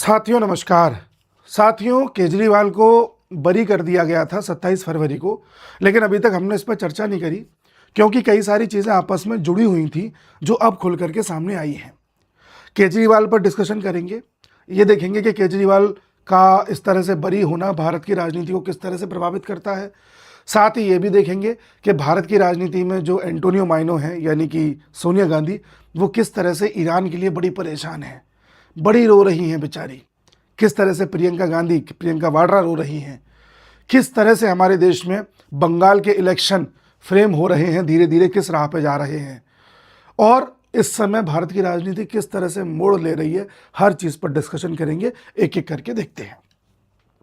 साथियों नमस्कार। साथियों, केजरीवाल को बरी कर दिया गया था 27 फरवरी को, लेकिन अभी तक हमने इस पर चर्चा नहीं करी क्योंकि कई सारी चीज़ें आपस में जुड़ी हुई थी जो अब खुल करके सामने आई हैं। केजरीवाल पर डिस्कशन करेंगे, ये देखेंगे कि केजरीवाल का इस तरह से बरी होना भारत की राजनीति को किस तरह से प्रभावित करता है। साथ ही ये भी देखेंगे कि भारत की राजनीति में जो एंटोनियो माइनो हैं यानी कि सोनिया गांधी, वो किस तरह से ईरान के लिए बड़ी परेशान हैं, बड़ी रो रही हैं बेचारी। किस तरह से प्रियंका वाड्रा रो रही हैं। किस तरह से हमारे देश में बंगाल के इलेक्शन फ्रेम हो रहे हैं, धीरे धीरे किस राह पे जा रहे हैं, और इस समय भारत की राजनीति किस तरह से मोड़ ले रही है। हर चीज़ पर डिस्कशन करेंगे, एक एक करके देखते हैं।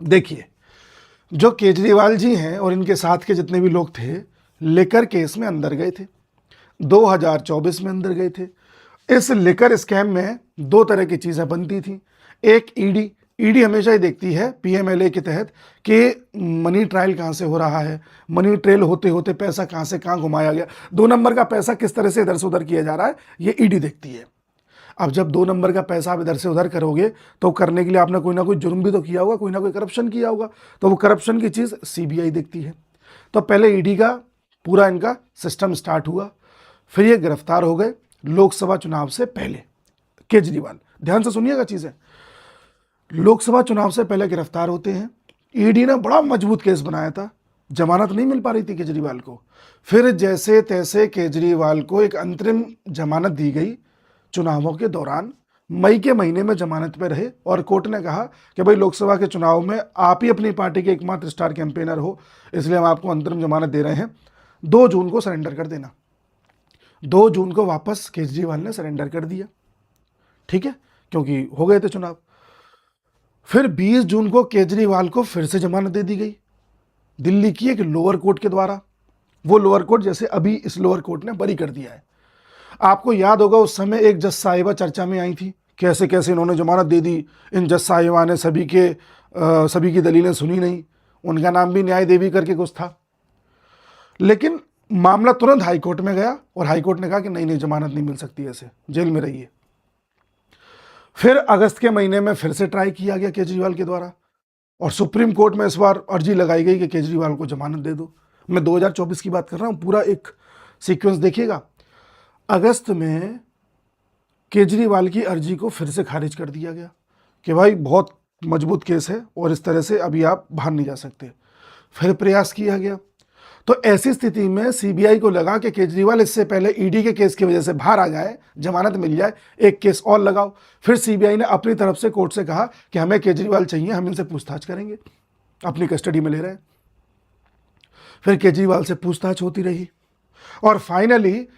देखिए, जो केजरीवाल जी हैं और इनके साथ के जितने भी लोग थे, लिकर केस में अंदर गए थे, 2024 में अंदर गए थे। इस लिकर स्कैम में दो तरह की चीज़ें बनती थी। एक ईडी हमेशा ही देखती है पीएमएलए के तहत कि मनी ट्रायल कहाँ से हो रहा है, मनी ट्रेल होते होते पैसा कहाँ से कहाँ घुमाया गया, 2 नंबर का पैसा किस तरह से इधर से उधर किया जा रहा है, ये ईडी देखती है। अब जब 2 नंबर का पैसा आप इधर से उधर करोगे तो करने के लिए आपने कोई ना कोई जुर्म भी तो किया होगा, कोई ना कोई करप्शन किया होगा, तो वो करप्शन की चीज़ सीबीआई देखती है। तो पहले ईडी का पूरा इनका सिस्टम स्टार्ट हुआ, फिर ये गिरफ्तार हो गए लोकसभा चुनाव से पहले। केजरीवाल, ध्यान से सुनिएगा चीज़ें, लोकसभा चुनाव से पहले गिरफ्तार होते हैं। ईडी ने बड़ा मजबूत केस बनाया था, जमानत नहीं मिल पा रही थी केजरीवाल को। फिर जैसे तैसे केजरीवाल को एक अंतरिम जमानत दी गई चुनावों के दौरान। मई के महीने में जमानत पर रहे और कोर्ट ने कहा कि भाई लोकसभा के चुनाव में आप ही अपनी पार्टी के एकमात्र स्टार कैंपेनर हो, इसलिए हम आपको अंतरिम जमानत दे रहे हैं, 2 जून को सरेंडर कर देना। 2 जून को वापस केजरीवाल ने सरेंडर कर दिया, ठीक है, क्योंकि हो गए थे चुनाव। फिर 20 जून को केजरीवाल को फिर से जमानत दे दी गई दिल्ली की एक लोअर कोर्ट के द्वारा। वो लोअर कोर्ट जैसे अभी इस लोअर कोर्ट ने बरी कर दिया है। आपको याद होगा उस समय एक जज साहिबा चर्चा में आई थी, कैसे कैसे इन्होंने जमानत दे दी। इन जज साहिबा ने सभी की दलीलें सुनी नहीं, उनका नाम भी न्याय देवी करके कुछ था। लेकिन मामला तुरंत हाईकोर्ट में गया और हाईकोर्ट ने कहा कि नहीं, जमानत नहीं मिल सकती, ऐसे जेल में रहिए। फिर अगस्त के महीने में फिर से ट्राई किया गया केजरीवाल के द्वारा और सुप्रीम कोर्ट में इस बार अर्जी लगाई गई कि केजरीवाल को जमानत दे दो। मैं 2024 की बात कर रहा हूँ, पूरा एक सीक्वेंस देखिएगा। अगस्त में केजरीवाल की अर्जी को फिर से खारिज कर दिया गया कि भाई बहुत मजबूत केस है और इस तरह से अभी आप बाहर नहीं जा सकते। फिर प्रयास किया गया। तो ऐसी स्थिति में सीबीआई को लगा कि केजरीवाल इससे पहले ईडी के केस की वजह से बाहर आ जाए, जमानत मिल जाए, एक केस और लगाओ। फिर सीबीआई ने अपनी तरफ से कोर्ट से कहा कि हमें केजरीवाल चाहिए, हम इनसे पूछताछ करेंगे, अपनी कस्टडी में ले रहे हैं। फिर केजरीवाल से पूछताछ होती रही और फाइनली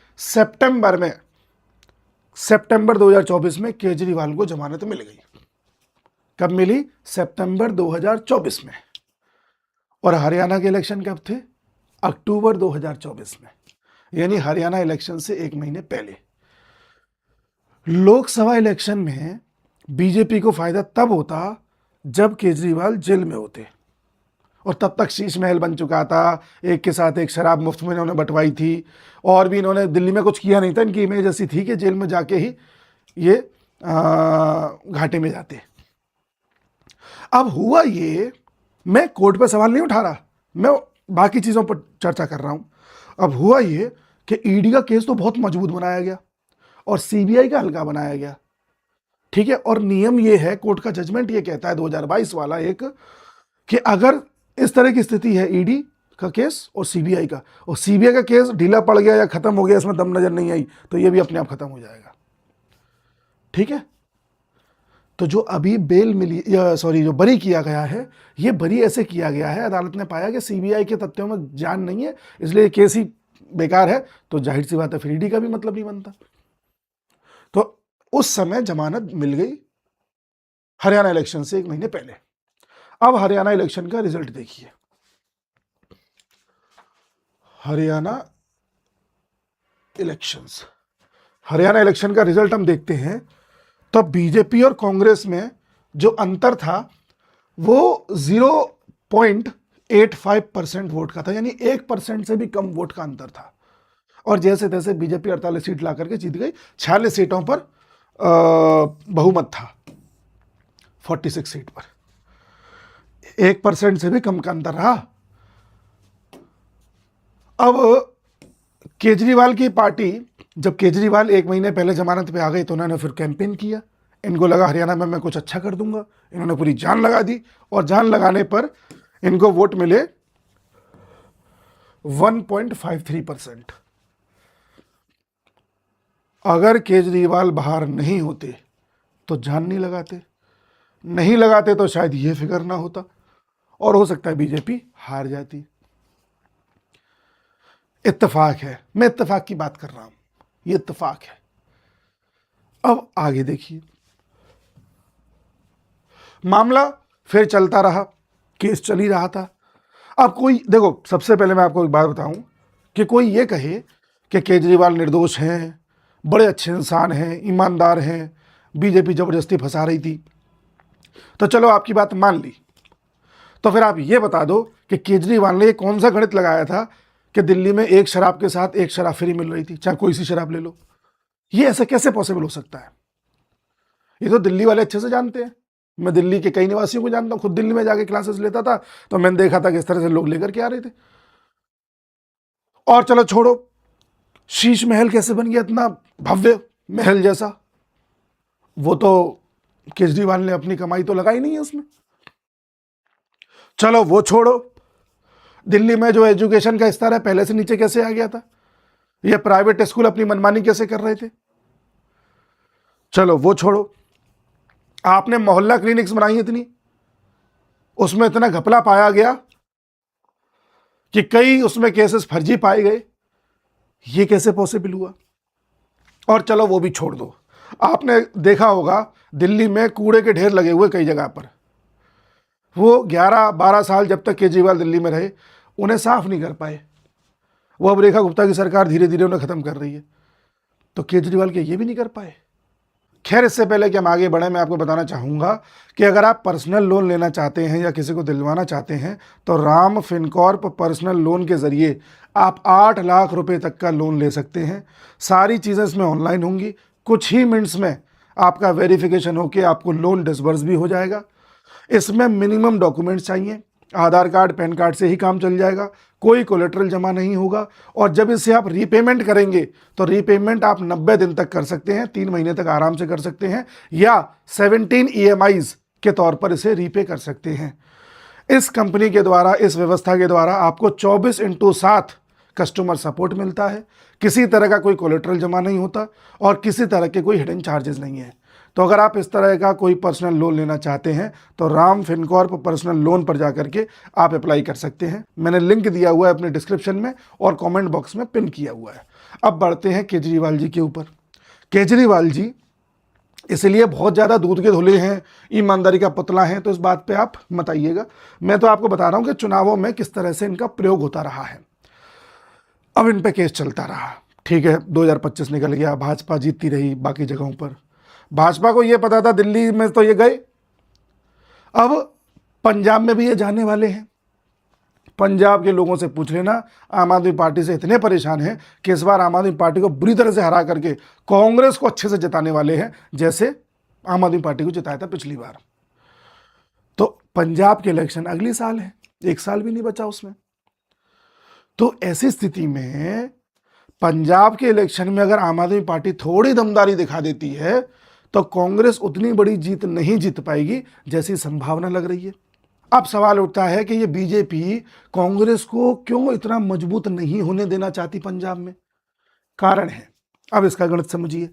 सितंबर 2024 में केजरीवाल को जमानत मिल गई। कब मिली? सितंबर 2024 में। और हरियाणा के इलेक्शन कब थे? अक्टूबर 2024 में, यानी हरियाणा इलेक्शन से 1 महीने पहले। लोकसभा इलेक्शन में बीजेपी को फायदा तब होता जब केजरीवाल जेल में होते, और तब तक शीश महल बन चुका था, एक के साथ एक शराब मुफ्त में इन्होंने बंटवाई थी, और भी इन्होंने दिल्ली में कुछ किया नहीं था। इनकी इमेज ऐसी थी कि जेल में जाके ही ये घाटे में जाते। अब हुआ ये, मैं कोर्ट पे सवाल नहीं उठा रहा, मैं बाकी चीज़ों पर चर्चा कर रहा हूं। अब हुआ ये कि ईडी का केस तो बहुत मजबूत बनाया गया और सीबीआई का हल्का बनाया गया, ठीक है। और नियम ये है, कोर्ट का जजमेंट ये कहता है 2022 वाला एक, कि अगर इस तरह की स्थिति है ईडी का केस और सीबीआई का, और सीबीआई का केस ढीला पड़ गया या खत्म हो गया, इसमें दम नजर नहीं आई, तो ये भी अपने आप खत्म हो जाएगा, ठीक है। तो जो अभी बेल मिली, जो बरी किया गया है, ये बरी ऐसे किया गया है, अदालत ने पाया कि सीबीआई के तथ्यों में जान नहीं है, इसलिए केस ही बेकार है, तो जाहिर सी बात है फिर ईडी का भी मतलब नहीं बनता। तो उस समय जमानत मिल गई हरियाणा इलेक्शन से 1 महीने पहले। अब हरियाणा इलेक्शन का रिजल्ट देखिए। हरियाणा इलेक्शन का रिजल्ट हम देखते हैं, तो बीजेपी और कांग्रेस में जो अंतर था वो 0.85% वोट का था, यानी 1% से भी कम वोट का अंतर था। और जैसे तैसे बीजेपी 48 सीट ला करके जीत गई, 46 सीटों पर बहुमत था। 46 सीट पर, 1% से भी कम का अंतर रहा। अब केजरीवाल की पार्टी, जब केजरीवाल 1 महीने पहले जमानत पे आ गए तो उन्होंने फिर कैंपेन किया। इनको लगा हरियाणा में मैं कुछ अच्छा कर दूंगा, इन्होंने पूरी जान लगा दी और जान लगाने पर इनको वोट मिले 1.53%। अगर केजरीवाल बाहर नहीं होते तो जान नहीं लगाते तो शायद ये फिगर ना होता और हो सकता है बीजेपी हार जाती। इत्तेफाक है, मैं इत्तेफाक की बात कर रहा हूं, ये इत्तेफाक है। अब आगे देखिए, मामला फिर चलता रहा, केस चल ही रहा था। अब कोई देखो, सबसे पहले मैं आपको एक बात बताऊं कि कोई ये कहे कि केजरीवाल निर्दोष हैं, बड़े अच्छे इंसान हैं, ईमानदार हैं, बीजेपी जबरदस्ती फंसा रही थी, तो चलो आपकी बात मान ली। तो फिर आप ये बता दो कि केजरीवाल ने कौन सा गणित लगाया था कि दिल्ली में एक शराब के साथ एक शराब फ्री मिल रही थी, चाहे कोई सी शराब ले लो। ये ऐसे कैसे पॉसिबल हो सकता है? ये तो दिल्ली वाले अच्छे से जानते हैं। मैं दिल्ली के कई निवासियों को जानता हूं, खुद दिल्ली में जाके क्लासेस लेता था तो मैंने देखा था कि इस तरह से लोग लेकर के आ रहे थे। और चलो छोड़ो, शीश महल कैसे बन गया इतना भव्य महल जैसा, वो तो केजरीवाल ने अपनी कमाई तो लगाई नहीं है उसमें। चलो वो छोड़ो, दिल्ली में जो एजुकेशन का स्तर है पहले से नीचे कैसे आ गया था, ये प्राइवेट स्कूल अपनी मनमानी कैसे कर रहे थे। चलो वो छोड़ो, आपने मोहल्ला क्लिनिक्स बनाई इतनी, उसमें इतना घपला पाया गया कि कई उसमें केसेस फर्जी पाए गए, ये कैसे पॉसिबल हुआ। और चलो वो भी छोड़ दो, आपने देखा होगा दिल्ली में कूड़े के ढेर लगे हुए कई जगह पर, वो 11-12 साल जब तक केजरीवाल दिल्ली में रहे उन्हें साफ नहीं कर पाए, वो अब रेखा गुप्ता की सरकार धीरे धीरे उन्हें खत्म कर रही है, तो केजरीवाल के ये भी नहीं कर पाए। खैर, इससे पहले कि हम आगे बढ़े, मैं आपको बताना चाहूँगा कि अगर आप पर्सनल लोन लेना चाहते हैं या किसी को दिलवाना चाहते हैं तो राम फिनकॉर्प पर्सनल लोन के ज़रिए आप 8 लाख रुपए तक का लोन ले सकते हैं। सारी चीज़ें इसमें ऑनलाइन होंगी, कुछ ही मिनट्स में आपका वेरिफिकेशन होकर आपको लोन डिसबर्स भी हो जाएगा। इसमें मिनिमम डॉक्यूमेंट्स चाहिए, आधार कार्ड पैन कार्ड से ही काम चल जाएगा, कोई कोलेट्रल जमा नहीं होगा। और जब इसे आप रीपेमेंट करेंगे तो रीपेमेंट आप 90 दिन तक कर सकते हैं, 3 महीने तक आराम से कर सकते हैं, या 17 EMIs के तौर पर इसे रीपे कर सकते हैं। इस कंपनी के द्वारा, इस व्यवस्था के द्वारा आपको 24/7 कस्टमर सपोर्ट मिलता है, किसी तरह का कोई कोलेट्रल जमा नहीं होता और किसी तरह के कोई हिडन चार्जेस नहीं है। तो अगर आप इस तरह का कोई पर्सनल लोन लेना चाहते हैं तो राम फिनकॉर्प पर्सनल लोन पर जाकर के आप अप्लाई कर सकते हैं। मैंने लिंक दिया हुआ है अपने डिस्क्रिप्शन में और कमेंट बॉक्स में पिन किया हुआ है। अब बढ़ते हैं केजरीवाल जी के ऊपर। केजरीवाल जी इसलिए बहुत ज़्यादा दूध के धुले हैं, ईमानदारी का पुतला हैं, तो इस बात पे आप मत आइएगा। मैं तो आपको बता रहा हूँ कि चुनावों में किस तरह से इनका प्रयोग होता रहा है। अब इन पे केस चलता रहा, ठीक है, 2025 निकल गया, भाजपा जीतती रही बाकी जगहों पर। भाजपा को ये पता था दिल्ली में तो ये गए, अब पंजाब में भी ये जाने वाले हैं। पंजाब के लोगों से पूछ लेना, आम आदमी पार्टी से इतने परेशान हैं कि इस बार आम आदमी पार्टी को बुरी तरह से हरा करके कांग्रेस को अच्छे से जिताने वाले हैं, जैसे आम आदमी पार्टी को जिताया था पिछली बार। तो पंजाब के इलेक्शन अगले साल है, 1 साल भी नहीं बचा उसमें। तो ऐसी स्थिति में पंजाब के इलेक्शन में अगर आम आदमी पार्टी थोड़ी दमदारी दिखा देती है तो कांग्रेस उतनी बड़ी जीत नहीं जीत पाएगी जैसी संभावना लग रही है। अब सवाल उठता है कि ये बीजेपी कांग्रेस को क्यों इतना मजबूत नहीं होने देना चाहती पंजाब में? कारण है, अब इसका गणित समझिए।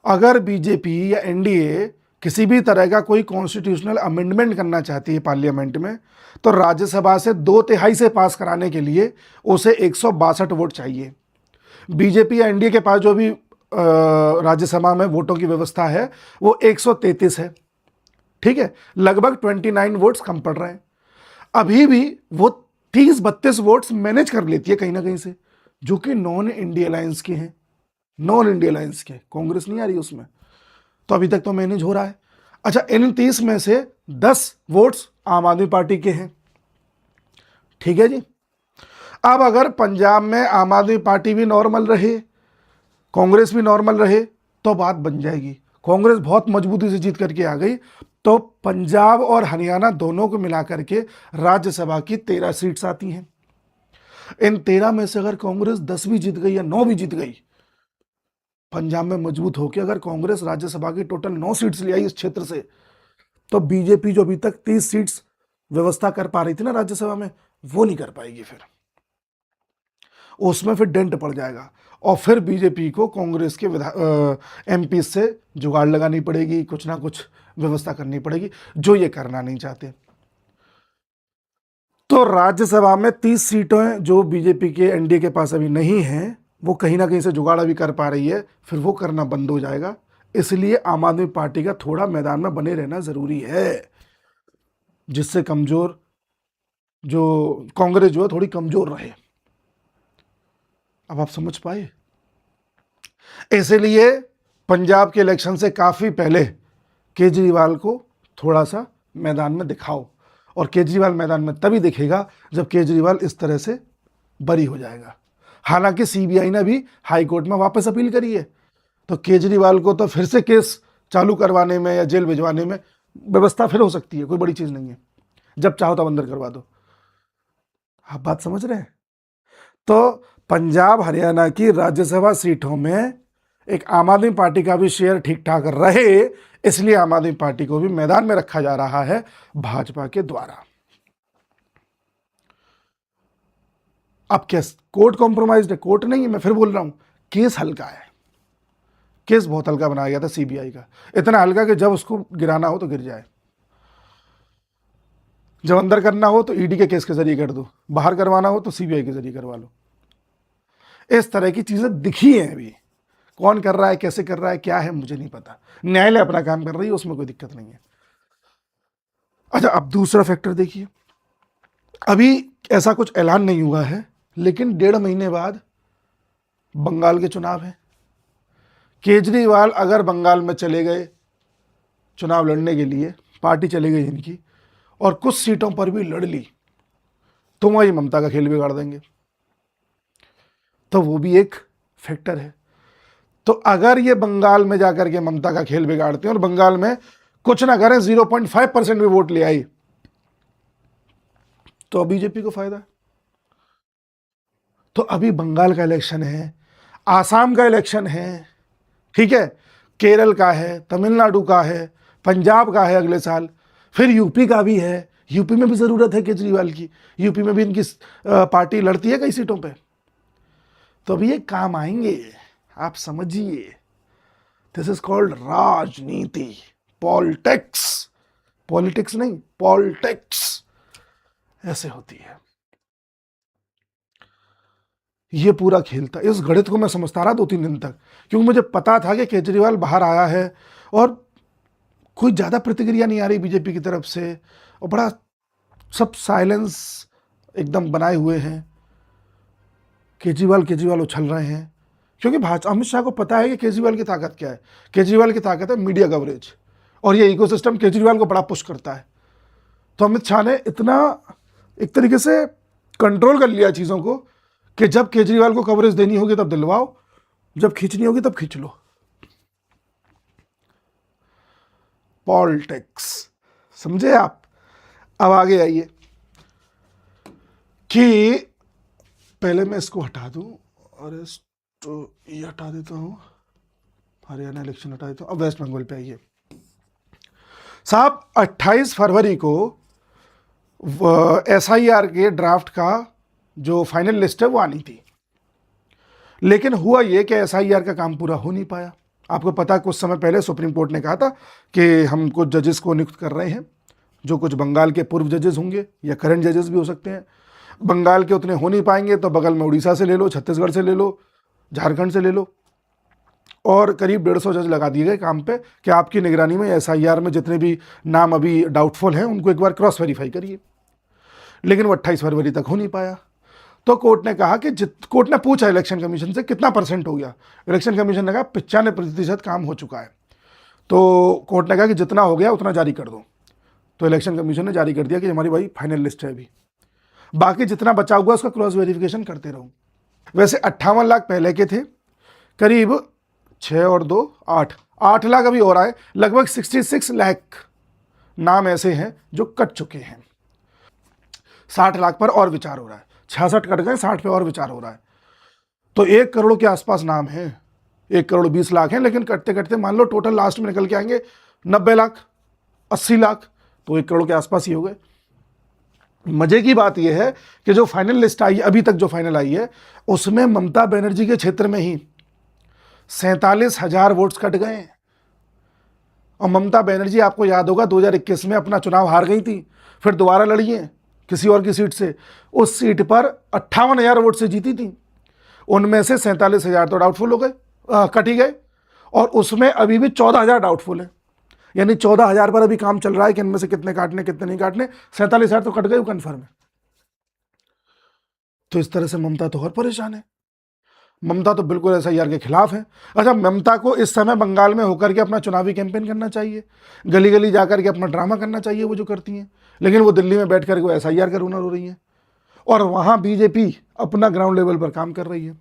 अगर बीजेपी या एनडीए किसी भी तरह का कोई कॉन्स्टिट्यूशनल अमेंडमेंट करना चाहती है पार्लियामेंट में, तो राज्यसभा से 2/3 से पास कराने के लिए उसे 162 वोट चाहिए। बीजेपी या एनडीए के पास जो भी राज्यसभा में वोटों की व्यवस्था है वो 133 है, ठीक है, लगभग 29 वोट्स कम पड़ रहे हैं। अभी भी वो 30-32 वोट्स मैनेज कर लेती है कहीं ना कहीं से, जो कि नॉन इंडिया अलायंस के हैं, नॉन इंडिया अलायंस के, कांग्रेस नहीं आ रही उसमें, तो अभी तक तो मैनेज हो रहा है। अच्छा, इन 30 में से 10 वोट्स आम आदमी पार्टी के हैं, ठीक है जी। अब अगर पंजाब में आम आदमी पार्टी भी नॉर्मल रहे, कांग्रेस भी नॉर्मल रहे, तो बात बन जाएगी। कांग्रेस बहुत मजबूती से जीत करके आ गई, तो पंजाब और हरियाणा दोनों को मिलाकर के राज्यसभा की 13 सीट्स आती हैं। इन 13 में से अगर कांग्रेस 10 भी जीत गई या 9 भी जीत गई, पंजाब में मजबूत होकर अगर कांग्रेस राज्यसभा की टोटल 9 सीट्स ले आई इस क्षेत्र से, तो बीजेपी जो अभी तक 30 सीट्स व्यवस्था कर पा रही थी ना राज्यसभा में, वो नहीं कर पाएगी। फिर उसमें फिर डेंट पड़ जाएगा और फिर बीजेपी को कांग्रेस के एमपी से जुगाड़ लगानी पड़ेगी, कुछ ना कुछ व्यवस्था करनी पड़ेगी, जो ये करना नहीं चाहते। तो राज्यसभा में 30 सीटें जो बीजेपी के एनडीए के पास अभी नहीं हैं, वो कहीं ना कहीं से जुगाड़ अभी कर पा रही है, फिर वो करना बंद हो जाएगा। इसलिए आम आदमी पार्टी का थोड़ा मैदान में बने रहना जरूरी है, जिससे कमजोर जो कांग्रेस जो है थोड़ी कमजोर रहे। अब आप समझ पाए? इसलिए पंजाब के इलेक्शन से काफी पहले केजरीवाल को थोड़ा सा मैदान में दिखाओ, और केजरीवाल मैदान में तभी दिखेगा जब केजरीवाल इस तरह से बरी हो जाएगा। हालांकि सीबीआई ने भी हाई कोर्ट में वापस अपील करी है, तो केजरीवाल को तो फिर से केस चालू करवाने में या जेल भिजवाने में व्यवस्था फिर हो सकती है, कोई बड़ी चीज नहीं है। जब चाहो तब अंदर करवा दो। आप बात समझ रहे हैं? तो पंजाब हरियाणा की राज्यसभा सीटों में एक आम आदमी पार्टी का भी शेयर ठीक ठाक रहे, इसलिए आम आदमी पार्टी को भी मैदान में रखा जा रहा है भाजपा के द्वारा। अब केस कोर्ट कॉम्प्रोमाइज्ड है, कोर्ट नहीं है, मैं फिर बोल रहा हूं, केस हल्का है। केस बहुत हल्का बनाया गया था सीबीआई का, इतना हल्का कि जब उसको गिराना हो तो गिर जाए, जब अंदर करना हो तो ईडी के केस के जरिए कर दो, बाहर करवाना हो तो सीबीआई के जरिए करवा लो। इस तरह की चीजें दिखी हैं। अभी कौन कर रहा है, कैसे कर रहा है, क्या है, मुझे नहीं पता। न्यायालय अपना काम कर रही है, उसमें कोई दिक्कत नहीं है। अच्छा, अब दूसरा फैक्टर देखिए, अभी ऐसा कुछ ऐलान नहीं हुआ है, लेकिन 1.5 महीने बाद बंगाल के चुनाव है। केजरीवाल अगर बंगाल में चले गए चुनाव लड़ने के लिए, पार्टी चले गई इनकी, और कुछ सीटों पर भी लड़ ली, तो वही ममता का खेल बिगाड़ देंगे। तो वो भी एक फैक्टर है। तो अगर ये बंगाल में जाकर के ममता का खेल बिगाड़ते हैं और बंगाल में कुछ ना करें, 0.5% भी वोट ले आई, तो बीजेपी को फायदा है। तो अभी बंगाल का इलेक्शन है, आसाम का इलेक्शन है, ठीक है, केरल का है, तमिलनाडु का है, पंजाब का है अगले साल, फिर यूपी का भी है। यूपी में भी जरूरत है केजरीवाल की, यूपी में भी इनकी पार्टी लड़ती है कई सीटों पे, तो अभी ये काम आएंगे, आप समझिए। दिस इज कॉल्ड राजनीति, पॉलिटिक्स। पॉलिटिक्स नहीं, पॉलिटिक्स ऐसे होती है। ये पूरा खेल था। इस गणित को मैं समझता रहा 2-3 दिन तक, क्योंकि मुझे पता था कि केजरीवाल बाहर आया है और कोई ज़्यादा प्रतिक्रिया नहीं आ रही बीजेपी की तरफ से, और बड़ा सब साइलेंस एकदम बनाए हुए हैं। केजरीवाल उछल रहे हैं, क्योंकि भाजपा, अमित शाह को पता है कि केजरीवाल की ताकत क्या है। केजरीवाल की ताकत है मीडिया कवरेज, और ये इकोसिस्टम केजरीवाल को बड़ा पुश करता है। तो अमित शाह ने इतना एक तरीके से कंट्रोल कर लिया चीज़ों को कि जब केजरीवाल को कवरेज देनी होगी तब दिलवाओ, जब खींचनी होगी तब खींच लो। पॉलिटिक्स, समझे आप? अब आगे आइए कि पहले मैं इसको हटा दूं, और तो ये हटा देता हूं, हरियाणा इलेक्शन हटा देता हूं। अब वेस्ट बंगाल पे आइए साहब। 28 फरवरी को एसआईआर के ड्राफ्ट का जो फाइनल लिस्ट है वो आनी थी, लेकिन हुआ ये कि एसआईआर का काम पूरा हो नहीं पाया। आपको पता है, कुछ समय पहले सुप्रीम कोर्ट ने कहा था कि हम कुछ जजेस को नियुक्त कर रहे हैं, जो कुछ बंगाल के पूर्व जजेस होंगे या करंट जजेस भी हो सकते हैं। बंगाल के उतने हो नहीं पाएंगे तो बगल में उड़ीसा से ले लो, छत्तीसगढ़ से ले लो, झारखंड से ले लो, और करीब 150 जज लगा दिए गए काम पे कि आपकी निगरानी में एसआईआर में जितने भी नाम अभी डाउटफुल हैं उनको एक बार क्रॉस वेरीफाई करिए। लेकिन वो 28 फरवरी तक हो नहीं पाया। तो कोर्ट ने कहा कि कोर्ट ने पूछा इलेक्शन कमीशन से कितना % हो गया। इलेक्शन कमीशन ने कहा 95% काम हो चुका है। तो कोर्ट ने कहा कि जितना हो गया उतना जारी कर दो। तो इलेक्शन कमीशन ने जारी कर दिया कि हमारी भाई फाइनल लिस्ट है, अभी बाकी जितना बचा हुआ उसका क्रॉस वेरिफिकेशन करते रहो। वैसे 58 लाख पहले के थे, करीब 6 और 2 8 लाख अभी हो रहा है, लगभग 66 लाख नाम ऐसे हैं जो कट चुके हैं। 60 लाख पर और विचार हो रहा है, 66 कट गए, 60 पे और विचार हो रहा है। तो 1 करोड़ के आसपास नाम है, 1 करोड़ 20 लाख हैं, लेकिन कटते कटते मान लो टोटल लास्ट में निकल के आएंगे 90 लाख, 80 लाख, तो 1 करोड़ के आसपास ही हो गए। मजे की बात यह है कि जो फाइनल लिस्ट आई, अभी तक जो फाइनल आई है, उसमें ममता बनर्जी के क्षेत्र में ही 47,000 वोट्स कट गए हैं। और ममता बनर्जी, आपको याद होगा, 2021 में अपना चुनाव हार गई थी, फिर दोबारा लड़ी हैं किसी और की सीट से, उस सीट पर 58,000 वोट से जीती थी। उनमें से 47,000 तो डाउटफुल हो गए, कट ही गए, और उसमें अभी भी 14,000 डाउटफुल है। यानी 14,000 पर अभी काम चल रहा है कि इनमें से कितने काटने कितने नहीं काटने। 47,000 तो कट गए, वो कन्फर्म है। तो इस तरह से ममता तो और परेशान है। ममता तो बिल्कुल एसआईआर के खिलाफ है। अच्छा, ममता को इस समय बंगाल में होकर के अपना चुनावी कैंपेन करना चाहिए, गली गली जाकर के अपना ड्रामा करना चाहिए, वो जो करती हैं, लेकिन वो दिल्ली में बैठ कर के एसआईआर का रूनर हो रही हैं, और वहाँ बीजेपी अपना ग्राउंड लेवल पर काम कर रही है।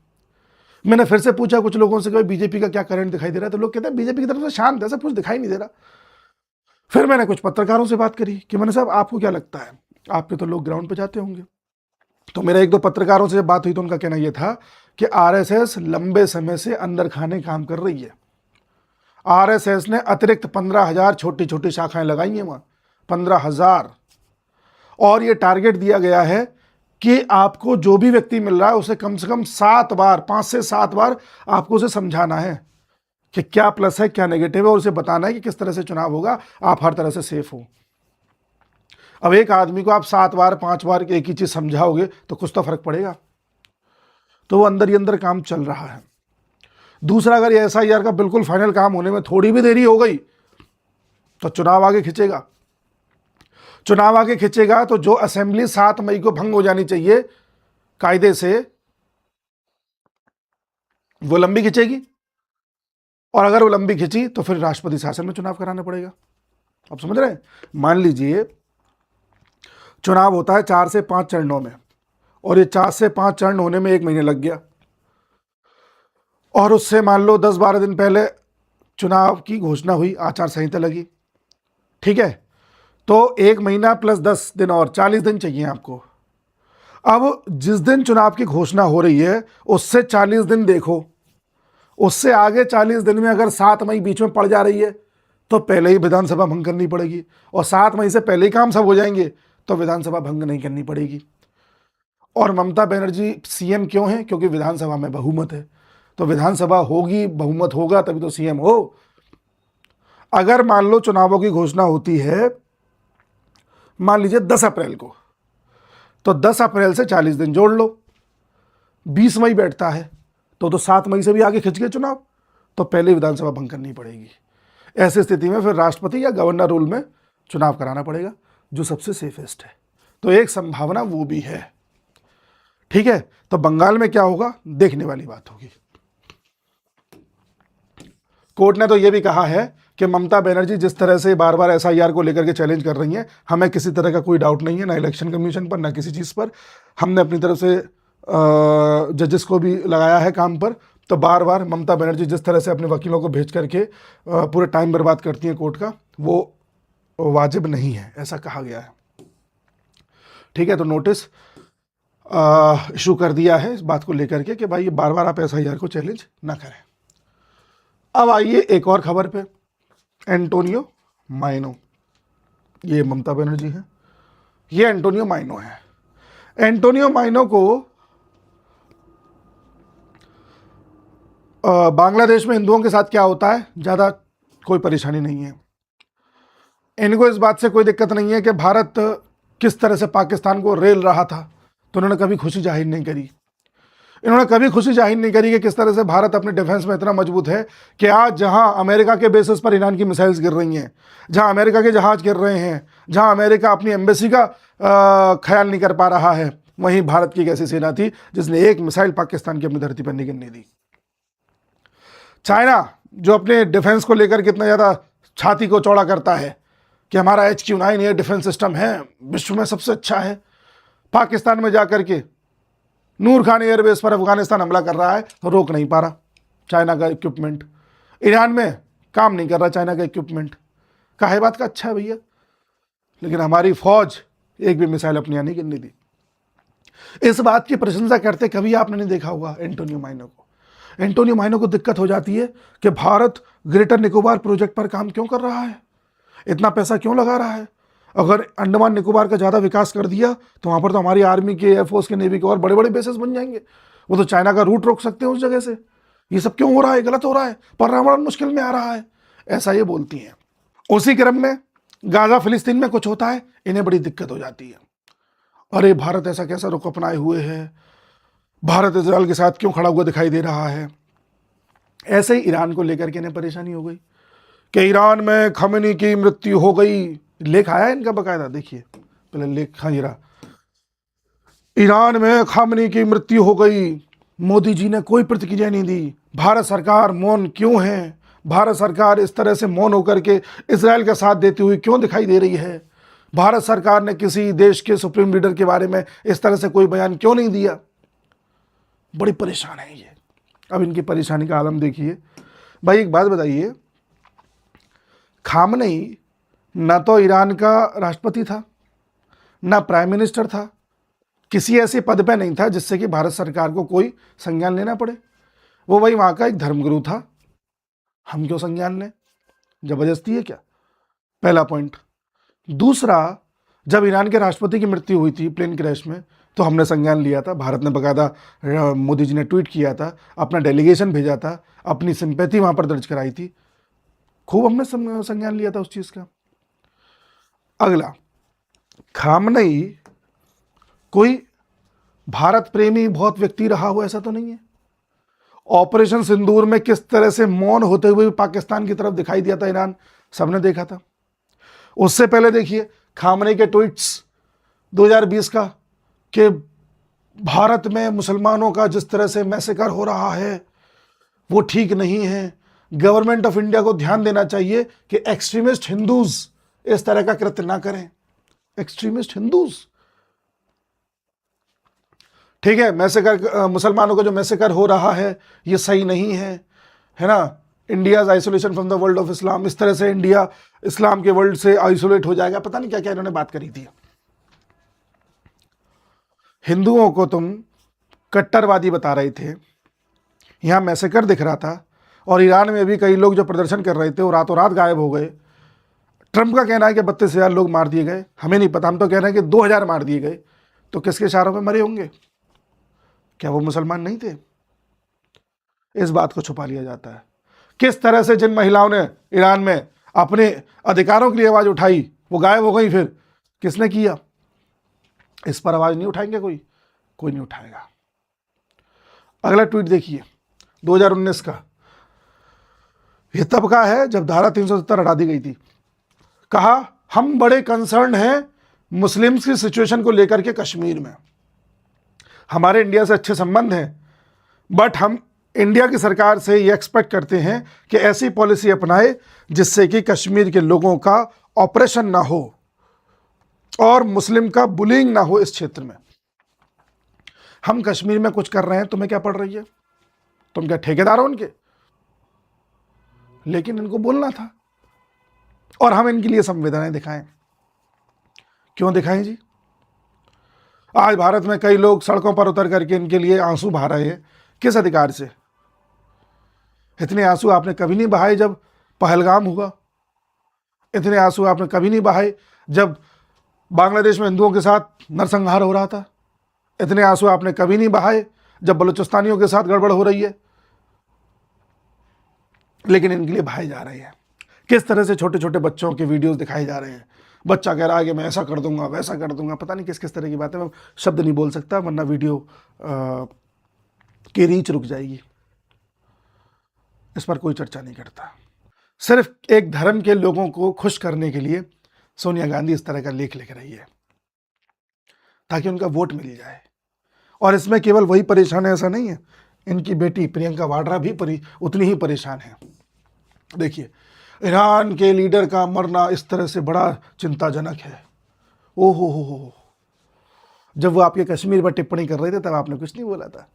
मैंने फिर से पूछा कुछ लोगों से कि बीजेपी का क्या करंट दिखाई दे रहा है, तो लोग कहते हैं बीजेपी की तरफ से शांत है, सब कुछ दिखाई नहीं दे रहा। फिर मैंने कुछ पत्रकारों से बात करी कि मैंने, साहब आपको क्या लगता है, आपके तो लोग ग्राउंड पे जाते होंगे। तो मेरा 1-2 पत्रकारों से जब बात हुई तो उनका कहना यह था कि आरएसएस लंबे समय से अंदर खाने काम कर रही है। आरएसएस ने अतिरिक्त 15,000 छोटी छोटी शाखाएं लगाई हैं वहाँ, 15,000, और ये टारगेट दिया गया है कि आपको जो भी व्यक्ति मिल रहा है उसे कम से कम 7 बार, 5 से 7 बार आपको उसे समझाना है कि क्या प्लस है क्या नेगेटिव है, और उसे बताना है कि किस तरह से चुनाव होगा, आप हर तरह से सेफ हो। अब एक आदमी को आप 7 बार 5 बार एक ही चीज समझाओगे तो कुछ तो फर्क पड़ेगा। तो वो अंदर ही अंदर काम चल रहा है। दूसरा, अगर ये एसआईआर का बिल्कुल फाइनल काम होने में थोड़ी भी देरी हो गई तो चुनाव आगे खिंचेगा। चुनाव आगे खिंचेगा तो जो असेंबली 7 मई को भंग हो जानी चाहिए कायदे से, वो लंबी खिंचेगी, और अगर वो लंबी खिंची तो फिर राष्ट्रपति शासन में चुनाव कराना पड़ेगा। आप समझ रहे हैं? मान लीजिए चुनाव होता है 4 से 5 चरणों में, और ये 4 से 5 चरण होने में 1 महीने लग गया, और उससे मान लो 10-12 दिन पहले चुनाव की घोषणा हुई, आचार संहिता लगी, ठीक है, तो 1 महीना प्लस 10 दिन और 40 दिन चाहिए आपको। अब जिस दिन चुनाव की घोषणा हो रही है उससे 40 दिन देखो, उससे आगे 40 दिन में अगर 7 मई बीच में पड़ जा रही है तो पहले ही विधानसभा भंग करनी पड़ेगी, और 7 मई से पहले ही काम सब हो जाएंगे तो विधानसभा भंग नहीं करनी पड़ेगी। और ममता बनर्जी सीएम क्यों है? क्योंकि विधानसभा में बहुमत है, तो विधानसभा होगी, बहुमत होगा तभी तो सीएम हो। अगर मान लो चुनावों की घोषणा होती है मान लीजिए 10 अप्रैल को, तो 10 अप्रैल से 40 दिन जोड़ लो, 20 मई बैठता है तो 7 मई से भी आगे खिंच गए चुनाव, तो पहले विधानसभा भंग करनी पड़ेगी। ऐसी स्थिति में फिर राष्ट्रपति या गवर्नर रूल में चुनाव कराना पड़ेगा, जो सबसे सेफेस्ट है। तो एक संभावना वो भी है, ठीक है। तो बंगाल में क्या होगा, देखने वाली बात होगी। कोर्ट ने तो ये भी कहा है कि ममता बनर्जी जिस तरह से बार बार एसआईआर को लेकर के चैलेंज कर रही हैं, हमें किसी तरह का कोई डाउट नहीं है, ना इलेक्शन कमीशन पर, ना किसी चीज़ पर। हमने अपनी तरफ से जजेस को भी लगाया है काम पर। तो बार बार ममता बनर्जी जिस तरह से अपने वकीलों को भेज करके पूरे टाइम बर्बाद करती हैं कोर्ट का, वो वाजिब नहीं है, ऐसा कहा गया है, ठीक है। तो नोटिस इशू कर दिया है इस बात को लेकर के कि भाई ये बार बार आप एसआईआर को चैलेंज ना करें। अब आइए एक और खबर पे, एंटोनियो माइनो, ये ममता बनर्जी है, ये एंटोनियो माइनो है। एंटोनियो माइनो को बांग्लादेश में हिंदुओं के साथ क्या होता है ज़्यादा कोई परेशानी नहीं है। इनको इस बात से कोई दिक्कत नहीं है कि भारत किस तरह से पाकिस्तान को रेल रहा था, तो उन्होंने कभी खुशी जाहिर नहीं करी। इन्होंने कभी खुशी जाहिर नहीं करी कि किस तरह से भारत अपने डिफेंस में इतना मजबूत है कि आज जहां अमेरिका के बेसिस पर ईरान की मिसाइल्स गिर रही हैं, जहां अमेरिका के जहाज गिर रहे हैं, जहां अमेरिका अपनी एम्बेसी का ख्याल नहीं कर पा रहा है, वहीं भारत की एक ऐसी सेना थी जिसने एक मिसाइल पाकिस्तान की अपनी धरती पर नहीं गिरने दी। चाइना जो अपने डिफेंस को लेकर कितना ज़्यादा छाती को चौड़ा करता है कि हमारा HQ-9 एयर डिफेंस सिस्टम है, विश्व में सबसे अच्छा है, पाकिस्तान में जाकर के नूर खान एयरबेस पर अफगानिस्तान हमला कर रहा है तो रोक नहीं पा रहा चाइना का इक्विपमेंट। ईरान में काम नहीं कर रहा चाइना का इक्विपमेंट। काहे बात का अच्छा है भैया, लेकिन हमारी फौज एक भी मिसाइल अपनी यहाँ नहीं गिरने दी। इस बात की प्रशंसा करते कभी आपने नहीं देखा होगा एंटोनियो माइनो को। एंटोनियो माइनो को दिक्कत हो जाती है कि भारत ग्रेटर निकोबार प्रोजेक्ट पर काम क्यों कर रहा है, इतना पैसा क्यों लगा रहा है। अगर अंडमान निकोबार का ज़्यादा विकास कर दिया तो वहाँ पर तो हमारी आर्मी के, एयरफोर्स के, नेवी के और बड़े बड़े बेसेस बन जाएंगे। वो तो चाइना का रूट रोक सकते हैं उस जगह से। ये सब क्यों हो रहा है, गलत हो रहा है, पर्यावरण मुश्किल में आ रहा है, ऐसा ये बोलती हैं। उसी क्रम में गाजा फिलिस्तीन में कुछ होता है, इन्हें बड़ी दिक्कत हो जाती है। अरे भारत ऐसा कैसा रुख अपनाए हुए है, भारत इजराइल के साथ क्यों खड़ा हुआ दिखाई दे रहा है। ऐसे ही ईरान को लेकर के इन्हें परेशानी हो गई कि ईरान में खमेनी की मृत्यु हो गई। लेख आया इनका बकायदा, देखिए पहले लेख। हाँ ये रहा, ईरान में खामनी की मृत्यु हो गई, मोदी जी ने कोई प्रतिक्रिया नहीं दी। भारत सरकार मौन क्यों है, भारत सरकार इस तरह से मौन होकर के इजराइल का साथ देती हुई क्यों दिखाई दे रही है, भारत सरकार ने किसी देश के सुप्रीम लीडर के बारे में इस तरह से कोई बयान क्यों नहीं दिया। बड़ी परेशान है ये। अब इनकी परेशानी का आलम देखिए। भाई एक बात बताइए, खामनेई ना तो ईरान का राष्ट्रपति था, ना प्राइम मिनिस्टर था, किसी ऐसे पद पे नहीं था जिससे कि भारत सरकार को कोई संज्ञान लेना पड़े। वो भाई वहाँ का एक धर्मगुरु था, हम क्यों संज्ञान लें, जबरदस्ती है क्या, पहला पॉइंट। दूसरा, जब ईरान के राष्ट्रपति की मृत्यु हुई थी प्लेन क्रैश में तो हमने संज्ञान लिया था, भारत ने बकायदा, मोदी जी ने ट्वीट किया था, अपना डेलीगेशन भेजा था, अपनी सिंपैथी वहाँ पर दर्ज कराई थी, खूब हमने संज्ञान लिया था उस चीज़ का। अगला, खामनेई कोई भारत प्रेमी बहुत व्यक्ति रहा हो ऐसा तो नहीं है। ऑपरेशन सिंदूर में किस तरह से मौन होते हुए पाकिस्तान की तरफ दिखाई दिया था ईरान, सबने देखा था। उससे पहले देखिए खामनेई के ट्वीट्स 2020 का कि भारत में मुसलमानों का जिस तरह से मैसेकर हो रहा है वो ठीक नहीं है, गवर्नमेंट ऑफ इंडिया को ध्यान देना चाहिए कि एक्सट्रीमिस्ट हिंदूज इस तरह का कृत्य ना करें। एक्सट्रीमिस्ट हिंदूज, ठीक है, मैसेकर, मुसलमानों का जो मैसेकर हो रहा है ये सही नहीं है ना। India's isolation from the world of Islam, इस तरह से इंडिया इस्लाम के वर्ल्ड से आइसोलेट हो जाएगा, पता नहीं क्या क्या इन्होंने बात करी थी। हिंदुओं को तुम कट्टरवादी बता रहे थे, यहाँ मैसेकर दिख रहा था, और ईरान में भी कई लोग जो प्रदर्शन कर रहे थे वो रातों रात गायब हो गए। ट्रंप का कहना है कि 32,000 लोग मार दिए गए, हमें नहीं पता, हम तो कह रहे हैं कि 2,000 मार दिए गए। तो किसके इशारों में मरे होंगे, क्या वो मुसलमान नहीं थे। इस बात को छुपा लिया जाता है। किस तरह से जिन महिलाओं ने ईरान में अपने अधिकारों के लिए आवाज़ उठाई वो गायब हो गई, फिर किसने किया, इस पर आवाज़ नहीं उठाएंगे कोई नहीं उठाएगा। अगला ट्वीट देखिए 2019 का, ये तब का है जब धारा 370 हटा दी गई थी। कहा हम बड़े कंसर्न हैं मुस्लिम्स की सिचुएशन को लेकर के कश्मीर में, हमारे इंडिया से अच्छे संबंध हैं, बट हम इंडिया की सरकार से ये एक्सपेक्ट करते हैं कि ऐसी पॉलिसी अपनाए जिससे कि कश्मीर के लोगों का ऑपरेशन ना हो और मुस्लिम का बुलिंग ना हो इस क्षेत्र में। हम कश्मीर में कुछ कर रहे हैं, तुम्हें क्या पड़ रही है, तुम क्या ठेकेदार हो उनके। लेकिन इनको बोलना था और हम इनके लिए संवेदनाएं दिखाएं। क्यों दिखाएं जी। आज भारत में कई लोग सड़कों पर उतर करके इनके लिए आंसू बहा रहे हैं, किस अधिकार से। इतने आंसू आपने कभी नहीं बहाए जब पहलगाम हुआ, इतने आंसू आपने कभी नहीं बहाए जब बांग्लादेश में हिंदुओं के साथ नरसंहार हो रहा था, इतने आंसू आपने कभी नहीं बहाए जब बलूचिस्तानियों के साथ गड़बड़ हो रही है। लेकिन इनके लिए बहाए जा रहे हैं। किस तरह से छोटे छोटे बच्चों के वीडियोस दिखाए जा रहे हैं, बच्चा कह रहा है कि मैं ऐसा कर दूंगा वैसा कर दूंगा, पता नहीं किस किस तरह की बातें। मैं शब्द नहीं बोल सकता वरना वीडियो की रीच रुक जाएगी। इस पर कोई चर्चा नहीं करता। सिर्फ एक धर्म के लोगों को खुश करने के लिए सोनिया गांधी इस तरह का लेख लिख रही है ताकि उनका वोट मिल जाए। और इसमें केवल वही परेशान है ऐसा नहीं है, इनकी बेटी प्रियंका वाड्रा भी उतनी ही परेशान है। देखिए ईरान के लीडर का मरना इस तरह से बड़ा चिंताजनक है। ओहो हो, जब वो आपके कश्मीर पर टिप्पणी कर रहे थे तब आपने कुछ नहीं बोला था।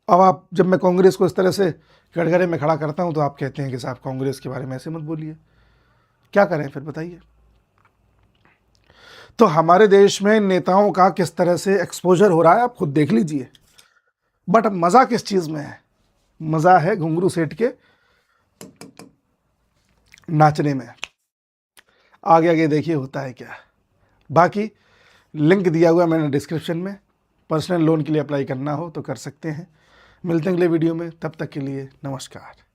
अब आप, जब मैं कांग्रेस को इस तरह से कटघरे में खड़ा करता हूं तो आप कहते हैं कि साहब कांग्रेस के बारे में ऐसे मत बोलिए। क्या करें फिर बताइए। तो हमारे देश में नेताओं का किस तरह से एक्सपोजर हो रहा है आप खुद देख लीजिए। बट मज़ा किस चीज़ में है? मज़ा है घुंघरू सेट के नाचने में। आगे आगे देखिए होता है क्या। बाकी लिंक दिया हुआ मैंने डिस्क्रिप्शन में, पर्सनल लोन के लिए अप्लाई करना हो तो कर सकते हैं। मिलते हैं अगले वीडियो में, तब तक के लिए नमस्कार।